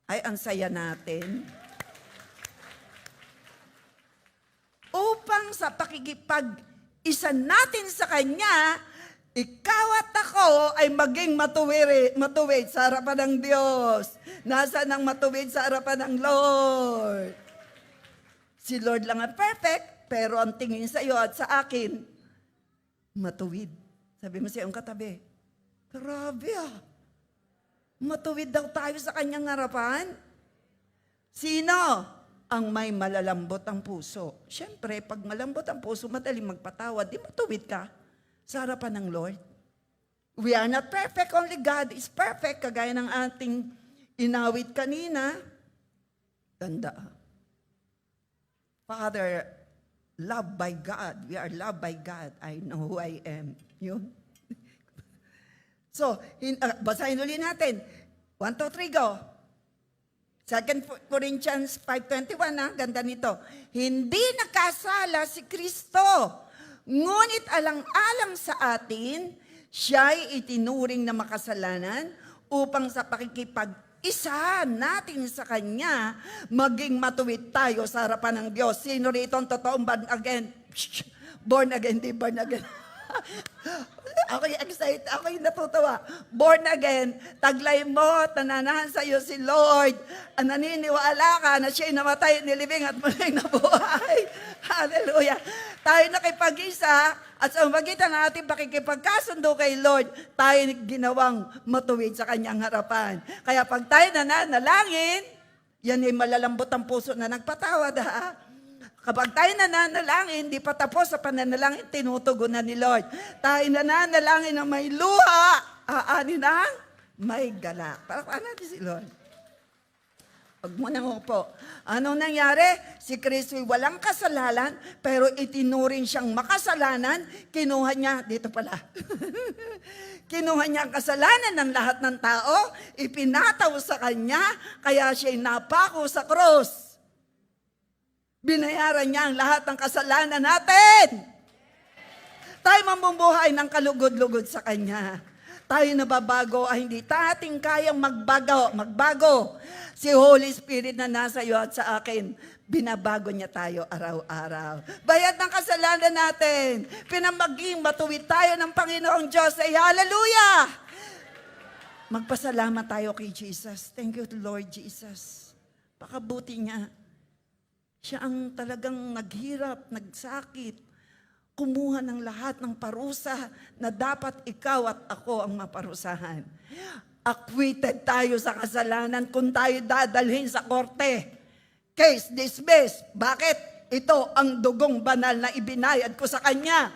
Ay, ang saya natin. Upang sa pakikipag-isa natin sa Kanya, ikaw at ako ay maging matuwid sa harapan ng Diyos. Nasaan ang matuwid sa harapan ng Lord? Si Lord lang ang perfect, pero ang tingin sa iyo at sa akin, matuwid. Sabi mo sa iyong katabi, grabe matuwid daw tayo sa Kanyang harapan? Sino? Ang may malalambot ang puso. Siyempre, pag malambot ang puso, madaling magpatawad. Di matuwid ka sa harapan ng Lord. We are not perfect, only God is perfect. Kagaya ng ating inawit kanina. Ganda. Father, loved by God. We are loved by God. I know who I am. Yun. So, basahin ulit natin. 1, 2, 3, go. 2 Corinthians 5:21, ganda nito. Hindi nakasala si Kristo, ngunit alang-alang sa atin, siya'y itinuring na makasalanan upang sa pakikipag-isa natin sa Kanya, maging matuwid tayo sa harapan ng Diyos. Sino rito ang totoong born again? Born again, di born again. Ako'y excited, ako'y natutuwa. Born again, taglay mo, tananahan sa iyo si Lord. Naniniwala ka na siya'y namatay, nilibing at muling nabuhay. Hallelujah. Tayo nakipag-isa at sa magitan ng ating pakikipagkasundo kay Lord, tayo ginawang matuwid sa Kanyang harapan. Kaya pag tayo nananalangin, yan ay malalambot ang puso na nagpatawad Kapag tayo nananalangin, hindi pa tapos sa pananalangin, tinutugunan ni Lord. Tayo nananalangin na may luha, aanin ang may galak. Palakpakan natin si Lord. Huwag mo nang upo. Anong nangyari? Si Kristo'y walang kasalanan, pero itinuring siyang makasalanan, kinuha niya, dito pala, kinuha niya ang kasalanan ng lahat ng tao, ipinataw sa Kanya, kaya siya'y napako sa krus. Binayaran niya ang lahat ng kasalanan natin. Tayo mamumuhay ng kalugod-lugod sa Kanya. Tayo nababago ay hindi tating kayang magbago. Si Holy Spirit na nasa iyo at sa akin, binabago niya tayo araw-araw. Bayad ng kasalanan natin. Pinamaging matuwid tayo ng Panginoong Diyos. Ay hallelujah! Magpasalamat tayo kay Jesus. Thank you, Lord Jesus. Pakabuti niya. Siya ang talagang naghirap, nagsakit, kumuha ng lahat ng parusa na dapat ikaw at ako ang maparusahan. Acquitted tayo sa kasalanan kung tayo dadalhin sa korte. Case dismissed. Bakit? Ito ang dugong banal na ibinayad ko sa Kanya.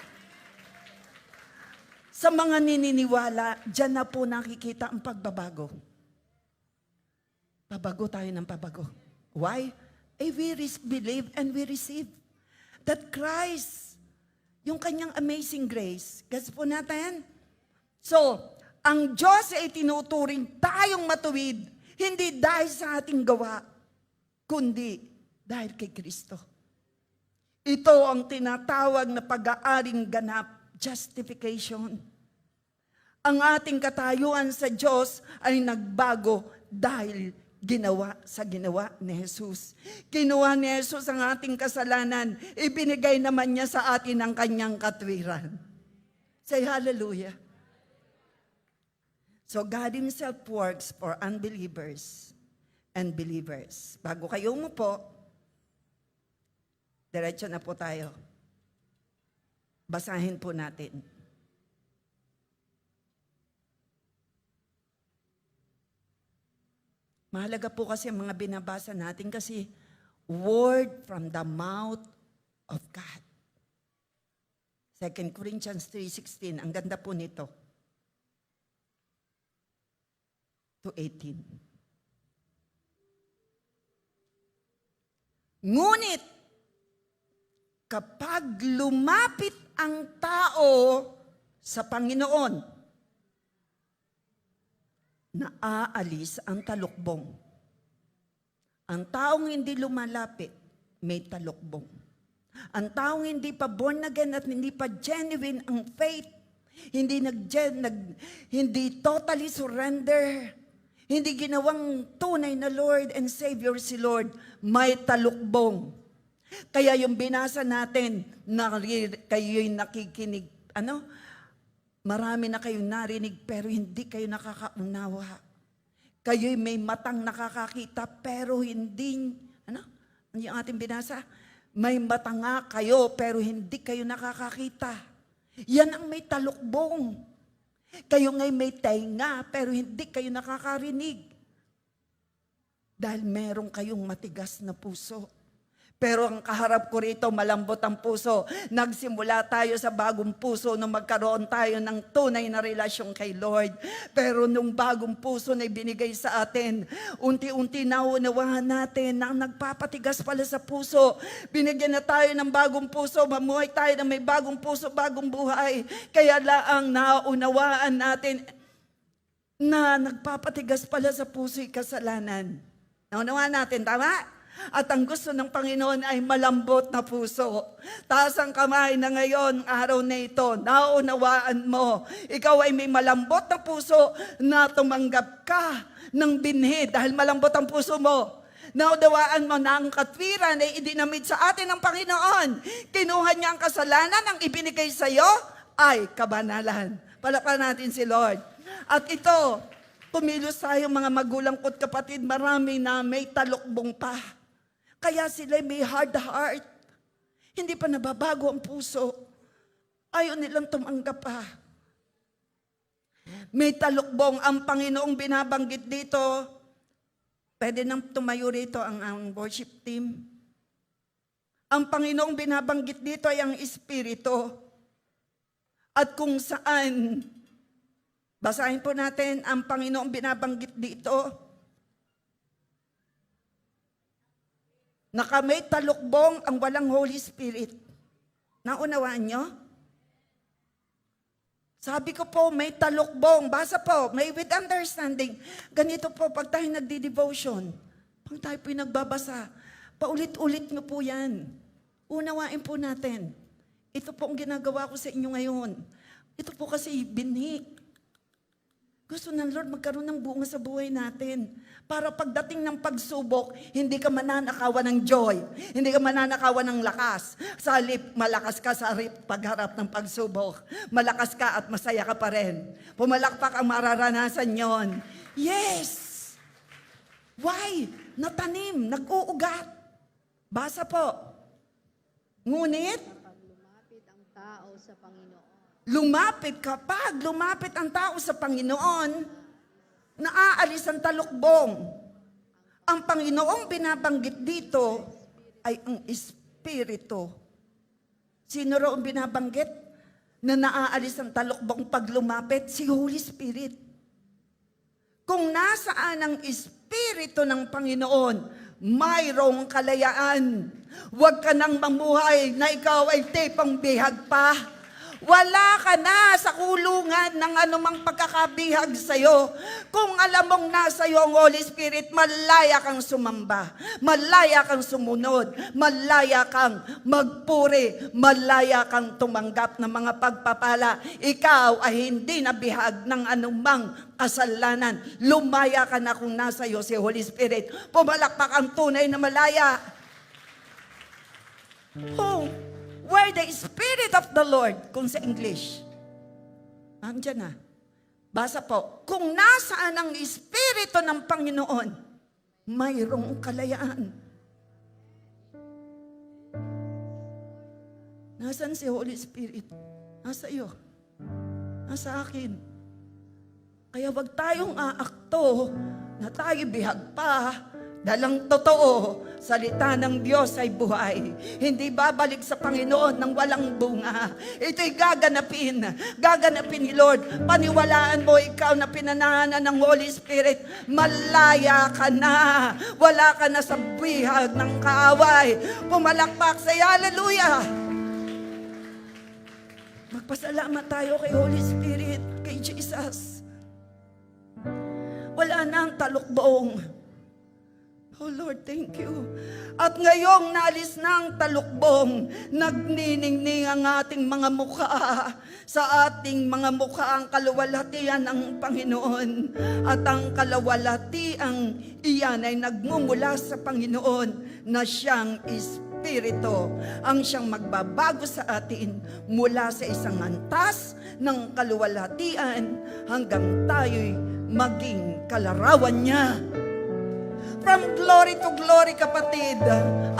Sa mga nininiwala, dyan na po nakikita ang pagbabago. Pabago tayo ng pabago. Why? We believe and we receive that Christ, yung Kanyang amazing grace. Gets po natin? So, ang Diyos ay tinuturing tayong matuwid, hindi dahil sa ating gawa, kundi dahil kay Kristo. Ito ang tinatawag na pag-aaring ganap, justification. Ang ating katayuan sa Diyos ay nagbago dahil ginawa ni Jesus. Kinuha ni Jesus ang ating kasalanan, ibinigay naman niya sa atin ang Kanyang katwiran. Say hallelujah. So God Himself works for unbelievers and believers. Bago kayo umupo, diretso na po tayo. Basahin po natin. Mahalaga po kasi ang mga binabasa natin kasi word from the mouth of God. 2 Corinthians 3:16, ang ganda po nito. To 18. Ngunit, kapag lumapit ang tao sa Panginoon, naaalis ang talukbong. Ang taong hindi lumalapit, may talukbong. Ang taong hindi pa born again at hindi pa genuine ang faith, hindi totally surrender, hindi ginawang tunay na Lord and Savior si Lord, may talukbong. Kaya yung binasa natin, kayo'y nakikinig, marami na kayong narinig pero hindi kayo nakakaunawa. Kayo'y may matang nakakakita pero hindi, yung ating binasa? May mata nga kayo pero hindi kayo nakakakita. Yan ang may talukbong. Kayo nga'y may tainga pero hindi kayo nakakarinig. Dahil meron kayong matigas na puso. Pero ang kaharap ko rito, malambot ang puso. Nagsimula tayo sa bagong puso nung magkaroon tayo ng tunay na relasyon kay Lord. Pero nung bagong puso na ibinigay sa atin, unti-unti naunawahan natin na nagpapatigas pala sa puso. Binigyan na tayo ng bagong puso, mamuhay tayo na may bagong puso, bagong buhay. Kaya laang naunawaan natin na nagpapatigas pala sa puso yung kasalanan. Naunawaan natin, tama? At ang gusto ng Panginoon ay malambot na puso. Taas ang kamay na ngayon, araw na ito, naunawaan mo. Ikaw ay may malambot na puso na tumanggap ka ng binhi dahil malambot ang puso mo. Naunawaan mo na ang katwiran ay idinamit sa atin ng Panginoon. Kinuha niya ang kasalanan, ang ibinigay sa iyo ay kabanalan. Palakpakan natin si Lord. At ito, kumilos tayo mga magulang ko't kapatid, marami na may talukbong pa. Kaya sila may hard heart. Hindi pa nababago ang puso. Ayaw nilang tumanggap pa. May talukbong ang Panginoong binabanggit dito. Pwede nang tumayo rito ang worship team. Ang Panginoong binabanggit dito ay ang Espiritu. At kung saan, basahin po natin ang Panginoong binabanggit dito. May talukbong ang walang Holy Spirit. Naunawaan nyo? Sabi ko po, may talukbong. Basa po, may with understanding. Ganito po, pag tayo nagdi-devotion, pag tayo pinagbabasa, Paulit-ulit nyo po yan. Unawain po natin. Ito po ang ginagawa ko sa inyo ngayon. Ito po kasi binhi. Gusto ng Lord magkaroon ng bunga sa buhay natin. Para pagdating ng pagsubok, hindi ka mananakawan ng joy. Hindi ka mananakawan ng lakas. Sa halip, malakas ka sa pagharap ng pagsubok. Malakas ka at masaya ka pa rin. Pumalakpak ang mararanasan yon. Yes! Why? Natanim, nag-uugat. Basa po. Ngunit, kapag lumapit ang tao sa Panginoon, naaalis ang talukbong. Ang Panginoong binabanggit dito ay ang Espiritu. Sino raw ang binabanggit na naaalis ang talukbong pag lumapit? Si Holy Spirit. Kung nasaan ang Espiritu ng Panginoon, mayroong kalayaan. Huwag ka nang mamuhay na ikaw ay tepang bihag pa. Wala ka na sa kulungan ng anumang pagkakabihag sa'yo. Kung alam mong nasa iyo ang Holy Spirit, malaya kang sumamba, malaya kang sumunod, malaya kang magpuri, malaya kang tumanggap ng mga pagpapala. Ikaw ay hindi nabihag ng anumang kasalanan. Lumaya ka na kung nasa iyo si Holy Spirit. Pumalakpak ang tunay na malaya. Oh, where the Spirit of the Lord, kung sa English. Andiyan na. Basa po. Kung nasaan ang Espiritu ng Panginoon, mayroong kalayaan. Nasaan si Holy Spirit? Nasa iyo. Nasa akin. Kaya wag tayong aakto na tayo bihag pa. Dalang totoo, salita ng Diyos ay buhay. Hindi babalik sa Panginoon ng walang bunga. Ito'y gaganapin. Gaganapin ni Lord. Paniwalaan mo ikaw na pinanahanan ng Holy Spirit. Malaya ka na. Wala ka na sa bihag ng kaaway. Pumalakpak sa hallelujah. Magpasalamat tayo kay Holy Spirit, kay Jesus. Wala na ang talukbong. Oh Lord, thank you. At ngayong nalis na ang talukbong, nagniningning ang ating mga mukha. Sa ating mga mukha ang kaluwalhatian ng Panginoon. At ang kaluwalhatian iyan ay nagmumula sa Panginoon na siyang Espiritu. Ang siyang magbabago sa atin mula sa isang antas ng kaluwalhatian hanggang tayo'y maging kalarawan niya. From glory to glory, kapatid.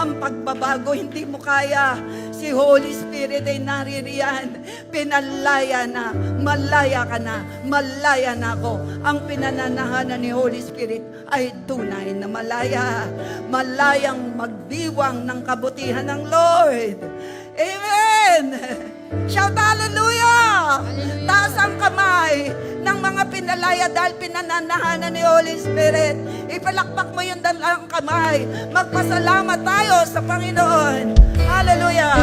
Ang pagbabago, hindi mo kaya. Si Holy Spirit ay naririyan. Pinalaya na. Malaya ka na. Malaya na ako. Ang pinananahanan ni Holy Spirit ay tunay na malaya. Malayang magdiwang ng kabutihan ng Lord. Amen! Shout hallelujah! Hallelujah! Taas ang kamay ng mga pinalaya dahil pinananahanan ni Holy Spirit. Ipalakpak mo yung dalang kamay. Magpasalamat tayo sa Panginoon. Hallelujah!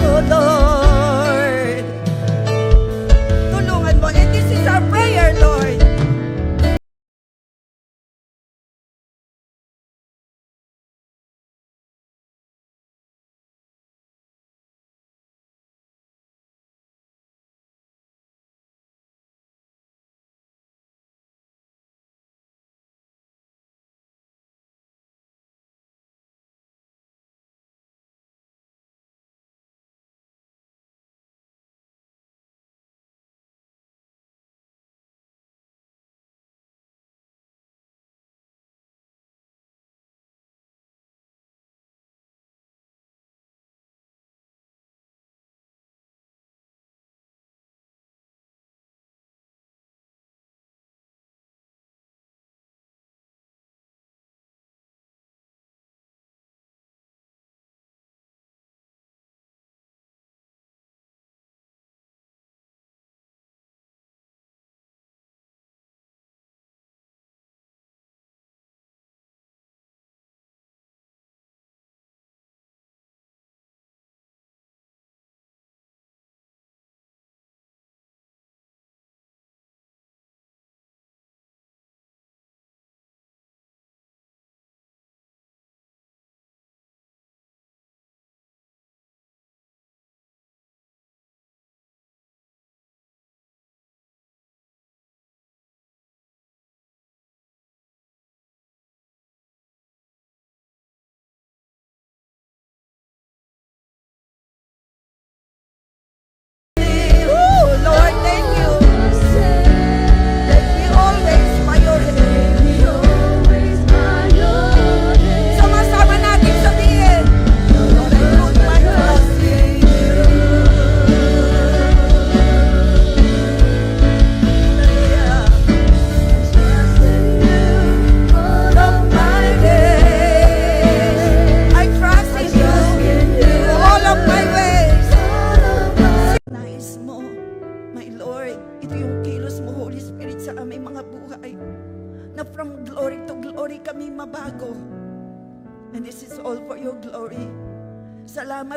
Oh Lord! Tulungan mo. And this is our prayer, Lord.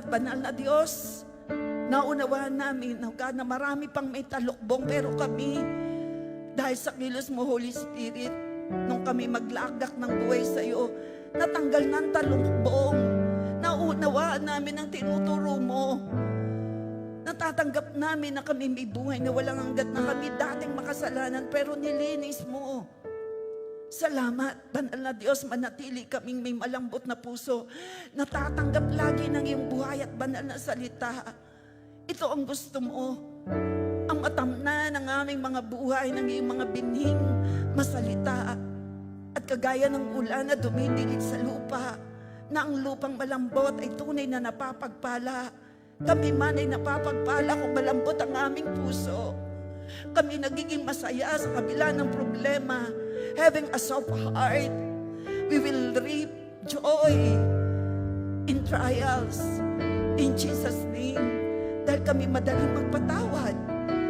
Salamat, banal na Diyos. Naunawaan namin, oh God, na marami pang may talukbong, pero kami, dahil sa kilos mo, Holy Spirit, nung kami maglagak ng buhay sa iyo, natanggal ng talukbong. Naunawaan namin ang tinuturo mo. Natatanggap namin na kami may buhay na walang hanggat, na kami dating makasalanan, pero nilinis mo. Salamat, banal na Diyos, manatili kaming may malambot na puso, natatanggap lagi ng iyong buhay at banal na salita. Ito ang gusto mo, ang matamnan ng aming mga buhay, ng iyong mga binhing masalita. At kagaya ng ulan na dumidilig sa lupa, na ang lupang malambot ay tunay na napapagpala. Kami man ay napapagpala kung malambot ang aming puso. Kami nagiging masaya sa kabila ng problema. Having a soft heart, we will reap joy in trials. In Jesus' name. Dahil kami madaling magpatawad.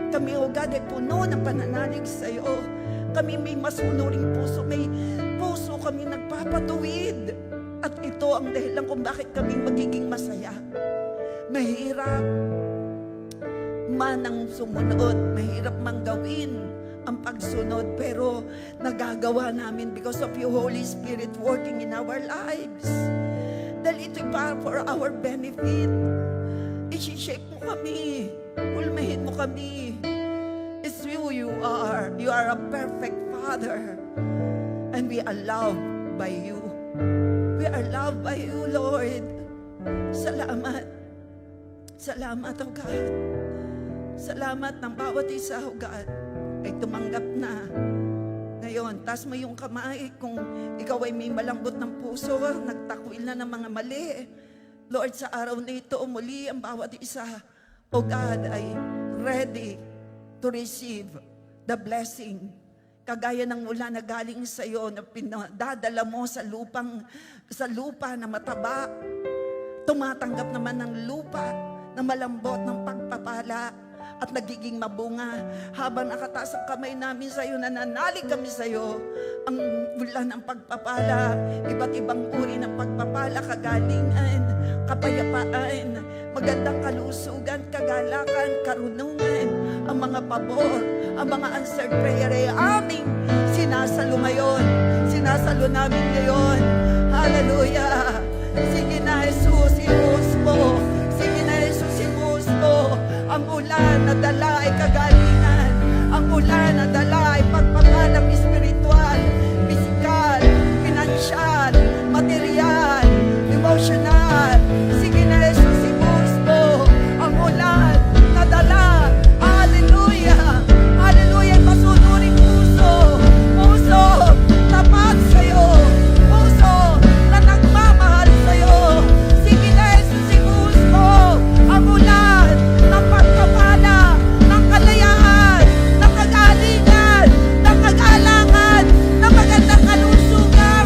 Kami, O God, ay puno ng pananalig sa iyo. Kami may masunuring puso. May puso kami nagpapatuwid. At ito ang dahilan kung bakit kami magiging masaya. Mahirap man ang sumunod, mahirap mang gawin ang pagsunod, pero nagagawa namin because of your Holy Spirit working in our lives. Dahil ito'y para for our benefit. I-shape mo kami, ulmahin mo kami. It's you are. You are a perfect Father. And we are loved by you. We are loved by you, Lord. Salamat. Salamat, O God. Salamat ng bawat isa, O God, ay tumanggap na. Ngayon, taas mo yung kamay kung ikaw ay may malambot ng puso, nagtakwil na ng mga mali. Lord, sa araw na ito, muli ang bawat isa, O God, ay ready to receive the blessing. Kagaya ng ulan na galing sa iyo, na pinadadala mo sa lupa na mataba. Tumatanggap naman ng lupa na malambot ng pagpapala at nagiging mabunga. Habang nakataas ang kamay namin sa iyo, nananalig kami sa iyo, ang ulan ng pagpapala, iba't ibang uri ng pagpapala, kagalingan, kapayapaan, magandang kalusugan, kagalakan, karunungan, ang mga pabor, ang mga answered prayer ay aming sinasalo ngayon. Sinasalo namin ngayon. Hallelujah! Sige na, Jesus, imus mo. Sige na, Jesus, imus mo. Ang ulan na dala ay kagalingan. Ang ulan na dala ay pagpapalang espiritual, pisikal, pinansyal, material, emotional. Sige na, Jesus, imus mo. Ang ulan na dala, hallelujah, hallelujah, masunuring puso, puso, tapat sa'yo, puso, na nagmamahal sa'yo. Sige na, Jesus, imus mo. Ang ulan ng pagpapala, ng kalayaan, ng kagalingan, ng kagalangan, ng magandang kalusugan,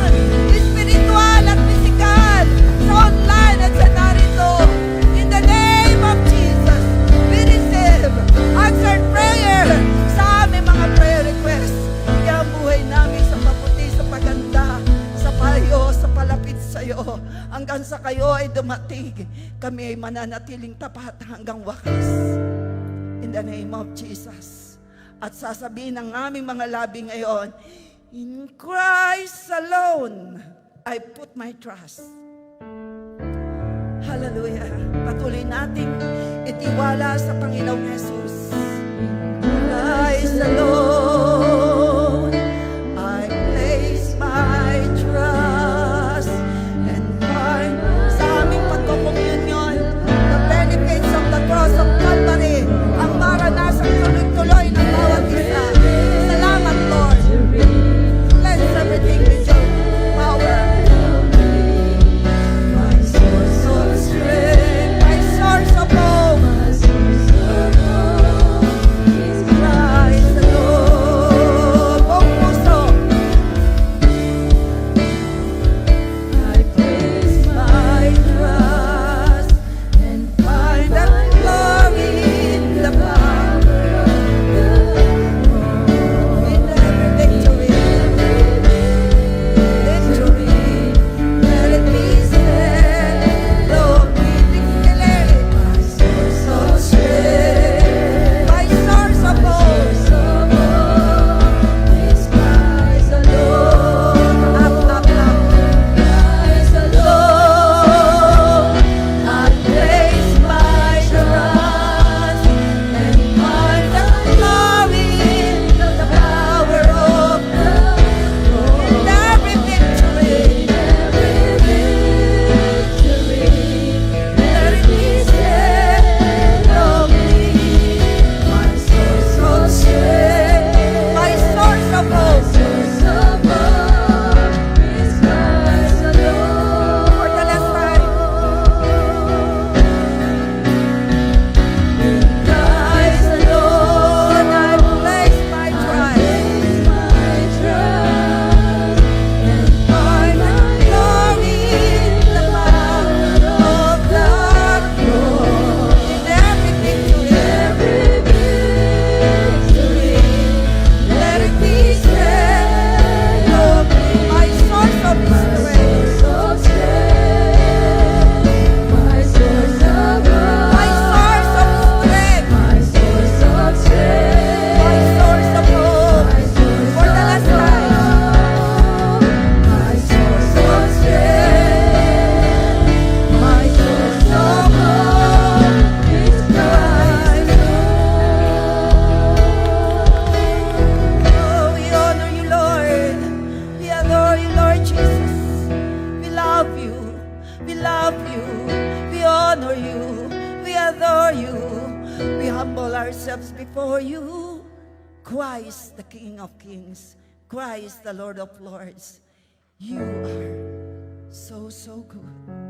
espiritual at pisikal, sa online at sa narito. In the name of Jesus, we receive answered prayer sa aming mga prayer requests. Kaya ang buhay namin sa maputi, sa paganda, sa payo, sa palapit sa iyo. Hanggang sa kayo ay dumating, kami ay mananatiling tapat hanggang wakas. In the name of Jesus. At sasabihin ng aming mga labi ngayon, in Christ alone, I put my trust. Hallelujah. Patuloy nating itiwala sa Panginoong Jesus. Christ alone, I place my trust and find sa aming pagkokommunion, the benefits of the cross of Calvary, ang maranasan tuloy-tuloy ng bawat isa. Salamat, Lord. Bless everything with your power. My source of strength, my source of hope, Christ alone. we honor you, we adore you, we humble ourselves before you. Christ, the King of Kings, Christ, the Lord of Lords, you are so, so good.